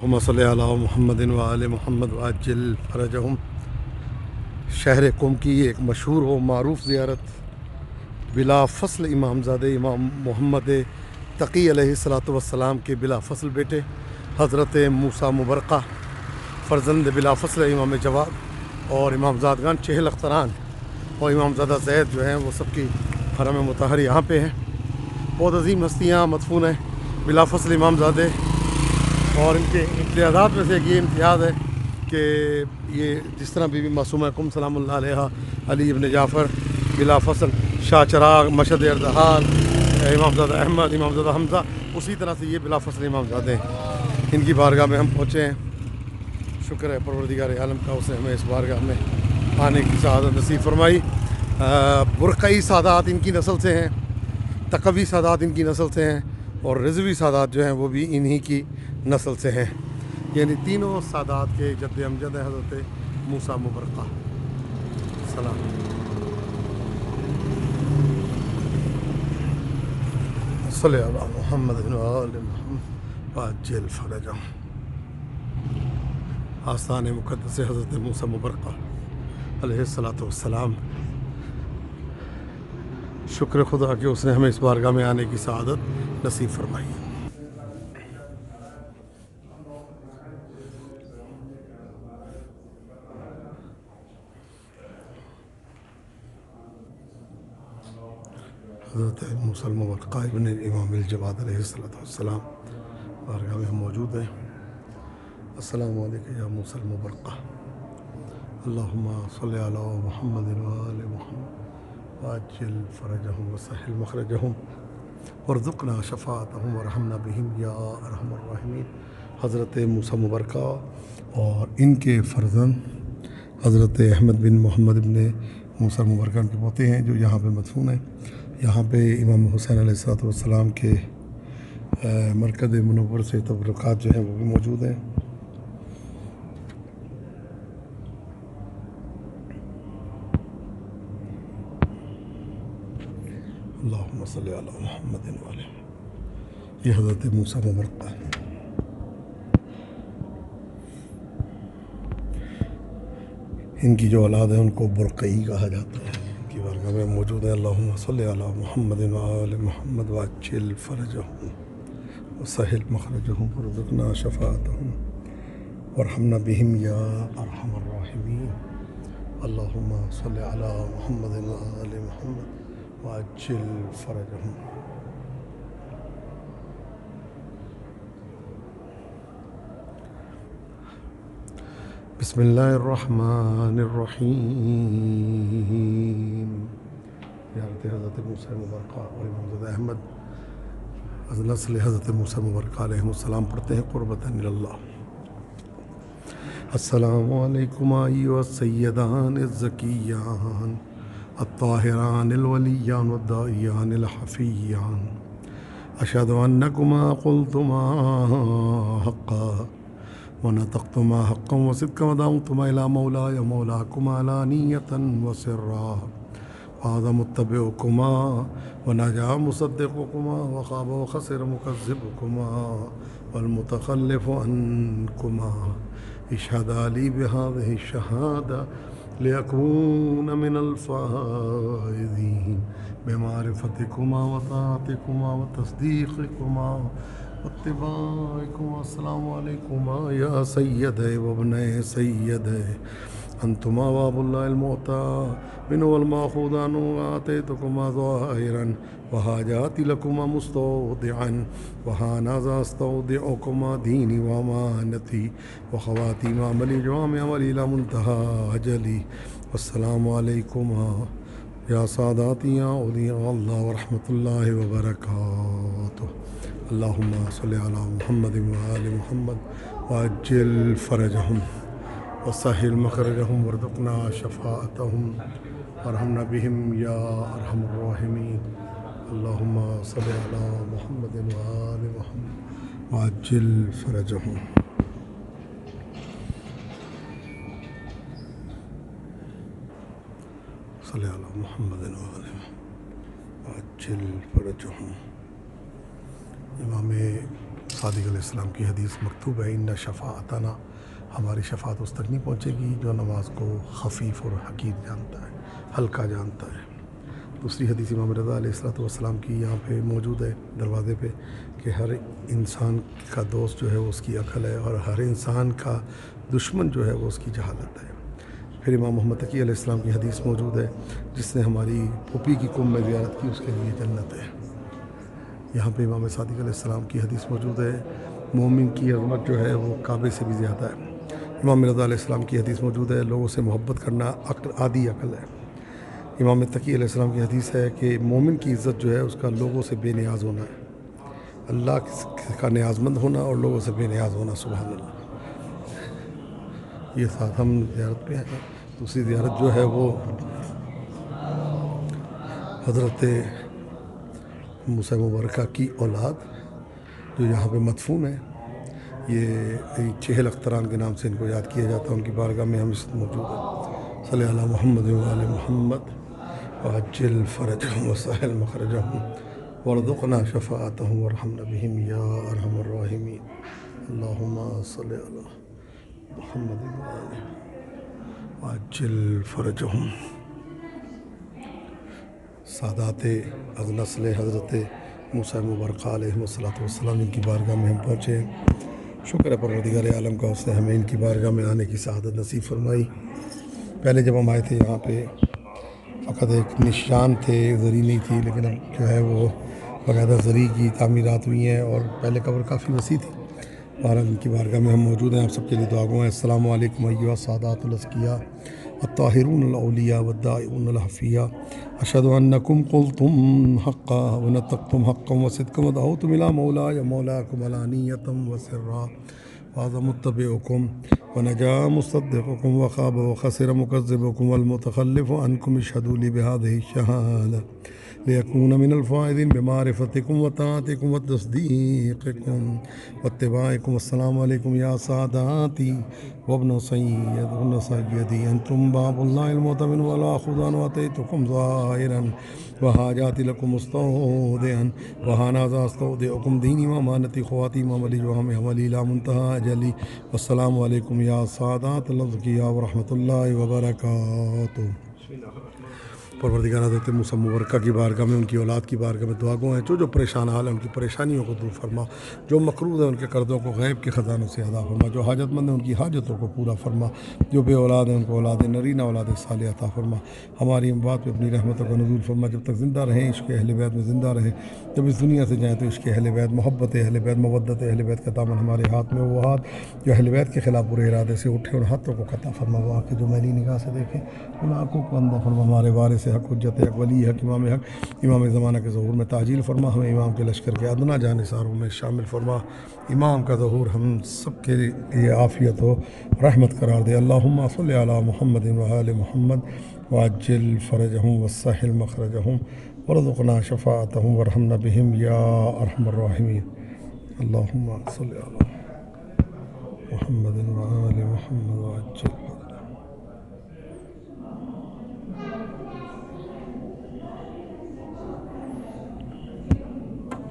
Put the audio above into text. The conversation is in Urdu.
اللہم صلی علی محمد و آل محمد وعجل فرجہم۔ شہر قم کی ایک مشہور و معروف زیارت بلا فصل امامزادہ امام محمد تقی علیہ السلام کے بلا فصل بیٹے حضرت موسیٰ مبرقہ فرزند بلا فصل امام جواد اور امامزادگان چہل اختران اور امامزادہ زید جو ہیں وہ سب کی حرم مطہر یہاں پہ ہیں۔ بہت عظیم ہستیاں مدفون ہیں بلا فصل امامزادے، اور ان کے امتیازات میں سے ایک یہ امتیاز ہے کہ یہ جس طرح بی بی معصومہ قم سلام اللہ علیہ، علی ابن جعفر بلا فصل، شاہ چراغ، مشہد اردحال، امامزادہ احمد، امامزادہ حمزہ، اسی طرح سے یہ بلا فصل امامزادے ہیں۔ ان کی بارگاہ میں ہم پہنچے ہیں۔ شکر ہے پروردگار عالم کا، اس نے ہمیں اس بارگاہ میں آنے کی سعادت نصیب فرمائی۔ برقعی سادات ان کی نسل سے ہیں، تقوی سادات ان کی نسل سے ہیں، اور رضوی سادات جو ہیں وہ بھی انہی کی نسل سے ہیں، یعنی تینوں سادات کے جد امجد ہیں حضرت موسیٰ مبرقہ سلام۔ صلی علی محمد و آل محمد وعجل فرجہم۔ آستان مقدس حضرت موسیٰ مبرقہ علیہ السلام۔ شکر خدا کہ اس نے ہمیں اس بارگاہ میں آنے کی سعادت نصیب فرمائی۔ حضرت موسیٰ مبرقہ ابن امام الجواد علیہ السلام بارگاہ میں ہم موجود ہیں۔ السلام علیکم یا موسیٰ مبرقہ، اللہم صلی علی محمد و آل محمد وعجل فرجہم وسہل مخرجہم وارزقنا شفاعتہم وارحمنا بہم یا ارحم الراحمین۔ حضرت موسیٰ مبرقہ اور ان کے فرزند حضرت احمد بن محمد ابن موسیٰ مبرقہ کے پوتے ہیں جو یہاں پہ مدفون ہیں۔ یہاں پہ امام حسین علیہ السلام کے مرکز منور سے تبرکات جو ہیں وہ بھی موجود ہیں۔ اللہم صلی علی محمد و آلہ۔ یہ حضرت موسیٰ مبرقہ ہے۔ ان کی جو اولاد ہے ان کو برقعی کہا جاتا ہے، ان کی بارگاہ میں موجود ہے۔ اللہم صلی علی محمد و آل محمد وعجل فرجہم وسہل مخرجہم وارزقنا شفاعتہم وارحمنا بہم یا ارحم الراحمین۔ اللہم صلی علی محمد و آل محمد وعجل فرجہم۔ بسم اللہ الرحمن الرحیم۔ حضرت موسیٰ مبرقہ اور امامزادہ احمد از نسل حضرت موسیٰ مبرقہ علیہ السلام پڑھتے ہیں قربتاً اللہ۔ السلام علیکم ایھا السیدان الزکیان الطاہران الولیان والداعیان الحفیان، اشہد انکما قلتما حقا ونطقتما حقا وصدقا ودعوتما الى مولاي مولاكما علانیۃ وسرا، فاز متبعكما ونجا مصدقكما وخاب وخسر مكذبكما والمتخلف عنكما، اشهد لي بهذه الشهادة لأكون من الفائزين بمعرفتكما وطاعتكما وتصديقكما واتباعكما۔ السلام علیکم یا سیدے وابنِ سیدے، انتما باب اللہ المعطى منہ والماخوذ عنہ، آتیتکما ظاہرا وحاجاتی لکما مستودعا، وہانا ذا استودعکما دینی وامانتی وخواتیم عملی جوامع عملی الی منتہی اجلی۔ والسلام علیکم یا ساداتی یا اولیاء اللہ ورحمۃ اللہ وبرکاتہ۔ اللہم صلی علی محمد و آل محمد وعجل فرجہم وسہل مخرجہم وارزقنا شفاعتہم وارحمنا بہم یا ارحم الراحمین۔ اللہم صلی علی محمد و آل محمد وعجل فرجہم۔ صلی علی محمد و آل محمد وعجل فرجہم۔ امام صادق علیہ السلام کی حدیث مکتوب ہے، ان شفاعتنا، ہماری شفاعت اس تک نہیں پہنچے گی جو نماز کو خفیف اور حقیر جانتا ہے، ہلکا جانتا ہے۔ دوسری حدیث امام رضا علیہ السلام کی یہاں پہ موجود ہے دروازے پہ کہ ہر انسان کا دوست جو ہے وہ اس کی عقل ہے، اور ہر انسان کا دشمن جو ہے وہ اس کی جہالت ہے۔ پھر امام محمد تقی علیہ السلام کی حدیث موجود ہے، جس نے ہماری پھوپھی کی کم میں زیارت کی اس کے لیے جنت ہے۔ یہاں پہ امام صادق علیہ السلام کی حدیث موجود ہے، مومن کی عظمت جو ہے وہ کعبے سے بھی زیادہ ہے۔ امام رضا علیہ السلام کی حدیث موجود ہے، لوگوں سے محبت کرنا آدھی عقل ہے۔ امام تقی علیہ السلام کی حدیث ہے کہ مومن کی عزت جو ہے اس کا لوگوں سے بے نیاز ہونا ہے، اللہ کا نیاز مند ہونا اور لوگوں سے بے نیاز ہونا۔ سبحان اللہ۔ یہ ساتھ ہم زیارت پہ ہیں۔ دوسری زیارت جو ہے وہ حضرت موسیٰ مبارکہ کی اولاد جو یہاں پہ مدفون ہے، یہ 60 اختران کے نام سے ان کو یاد کیا جاتا ہے، ان کی بارگاہ میں ہم اس موجود ہیں۔ صلی علی محمد و آل محمد وعجل فرجهم وسهل مخرجهم وارزقنا شفاعتهم وارحمنا بهم یا ارحم الراحمین۔ اللہم صلی علی محمد و آل وعجل فرجهم۔ سادات از نسل حضرت موسیٰ مبارکہ علیہ السلام ان کی بارگاہ میں ہم پہنچے ہیں۔ شکر ہے پروردگار عالم کا، اس نے ہمیں ان کی بارگاہ میں آنے کی سعادت نصیب فرمائی۔ پہلے جب ہم آئے تھے یہاں پہ فقط ایک نشان تھے، زری نہیں تھی، لیکن اب جو ہے وہ باقاعدہ زری کی تعمیرات ہوئی ہیں، اور پہلے قبر کافی وسیع تھی۔ بہرحال ان کی بارگاہ میں ہم موجود ہیں، آپ سب کے لیے دعا گو ہیں۔ السلام علیکم ایھا السادات الازکیاء الطاہرون الاولیاء والداعون الحفیاء، اشہد انکم قلتم حقا ونطقتم حقا وصدقا ودعوتم الی مولاي مولاکم علانیۃ وسرا، فاز متبعکم ونجا مصدقکم وخاب وخسر مکذبکم والمتخلف عنکم، اشہدوا لی بہذہ الشہادہ لیکون من الفائزین بمعرفتکم وطاعتکم وتصدیقکم واتباعکم۔ السلام علیکم یا ساداتی وابن سیدی، انتم باب اللہ المؤتمن ولا خدان واتیتکم ظاہرا وحاجات لکم مستودعا وہانذا استودعکم دینی وامانتی خواتیم عملی وہم عملی لا منتہا اجلی۔ والسلام علیکم یا سادات الازکیاء ورحمۃ اللہ وبرکاتہ۔ پروردگار حضرت موسیٰ مبارکہ کی بارگاہ میں، ان کی اولاد کی بارگاہ میں دعا گو ہیں، جو پریشان حال ہیں ان کی پریشانیوں کو دور فرما، جو مقروض ہیں ان کے قرضوں کو غیب کے خزانوں سے ادا فرما، جو حاجت مند ہیں ان کی حاجتوں کو پورا فرما، جو بے اولاد ہیں ان کو اولاد نرینہ اولاد صالحہ عطا فرما۔ ہماری اموات پہ اپنی رحمتوں کا نزول فرما، جب تک زندہ رہیں عشق اہل بیت میں زندہ رہیں، جب اس دنیا سے جائیں تو عشق اہل بیت، محبت اہل بیت، مودت اہل بیت کا دامن ہمارے ہاتھ میں، وہ ہاتھ جو اہل بیت کے خلاف برے ارادے سے اٹھے ان ہاتھوں کو قطع فرما، وہ آنکھیں جو میلی نگاہ سے دیکھیں ان آنکھوں کو اندھا فرما، ہمارے وارث حق، حجت حق، ولی حق، امام حق، امام زمانہ کے ظہور میں تعجیل فرما، ہمیں امام کے لشکر کے ادنا جانثاروں میں شامل فرما، امام کا ظہور ہم سب کے لیے عافیت و رحمت قرار دے۔ اللہم صلی علی محمد و آل محمد وعجل فرجهم وسہل مخرجهم وارزقنا شفاعتهم وارحمنا بهم یا ارحم الراحمین۔ اللہم صلی علی محمد و آل محمد وعجل